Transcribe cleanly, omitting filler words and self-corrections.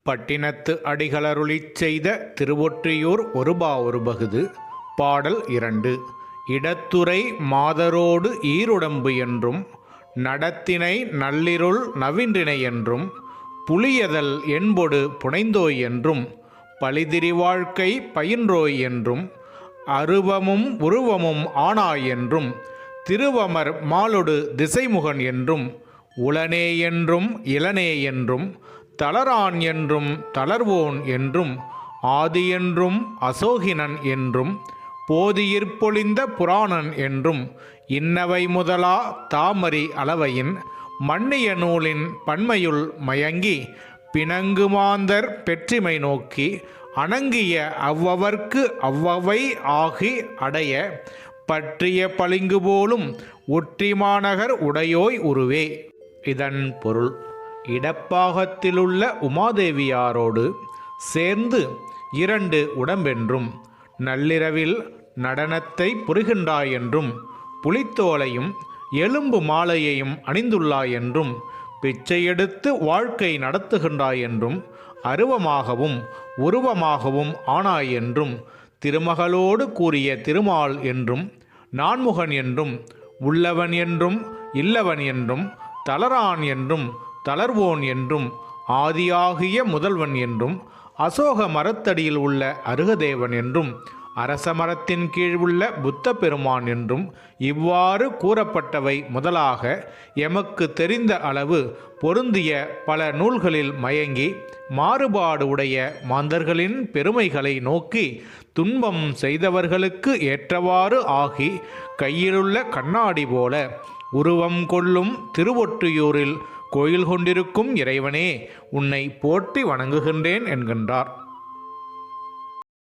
பட்டினத்து அடிகளருளிச் செய்த திருவொற்றியூர் ஒருபா ஒருபகுது. பாடல் 2. இடத்துறை மாதரோடு ஈருடம்பு என்றும் நடத்தினை நள்ளிருள் நவின்றினை என்றும் புலியதல் என்பொடு புனைந்தோய் என்றும் பழிதிரி வாழ்க்கை பயின்றோய் என்றும் அருவமும் உருவமும் ஆனாய் என்றும் திருவமர் மாலொடு திசைமுகன் என்றும் உளனே என்றும் இளனே என்றும் தளரான் என்றும் தளர்வோன் என்றும் ஆதியென்றும் அசோகினன் என்றும் போதியிற்பொழிந்த புராணன் என்றும் இன்னவை முதலா தாமரி அளவையின் மன்னிய நூலின் பன்மையுள் மயங்கி பிணங்குமாந்தர் பெற்றிமை நோக்கி அணங்கிய அவ்வவர்க்கு அவ்வவை ஆகி அடைய பற்றிய பளிங்கு போலும் ஒற்றிமாநகர் உடையோய் உருவே. இதன் பொருள், இடப்பாகத்திலுள்ள உமாதேவியாரோடு சேர்ந்து 2 உடம்பென்றும் நள்ளிரவில் நடனத்தை புரிகின்றாய் என்றும் புலித்தோலையும் எலும்பு மாலையையும் அணிந்துள்ளாய் என்றும் பிச்சையெடுத்து வாழ்க்கை நடத்துகின்றாய் என்றும் அருவமாகவும் உருவமாகவும் ஆனாய் என்றும் திருமகளோடு கூறிய திருமால் என்றும் நான்முகன் என்றும் உள்ளவன் என்றும் இல்லவன் என்றும் தளரான் என்றும் தளர்வோன் என்றும் ஆதியாகிய முதல்வன் என்றும் அசோக மரத்தடியில் உள்ள அருகதேவன் என்றும் அரச மரத்தின் கீழ் உள்ள புத்த பெருமான் என்றும் இவ்வாறு கூறப்பட்டவை முதலாக எமக்கு தெரிந்த அளவு பொருந்திய பல நூல்களில் மயங்கி மாறுபாடு உடைய மாந்தர்களின் பெருமைகளை நோக்கி துன்பம் செய்தவர்களுக்கு ஏற்றவாறு ஆகி கையிலுள்ள கண்ணாடி போல உருவம் கொள்ளும் திருவொற்றியூரில் கோயில் கொண்டிருக்கும் இறைவனே, உன்னை போற்றி வணங்குகின்றேன் என்கின்றார்.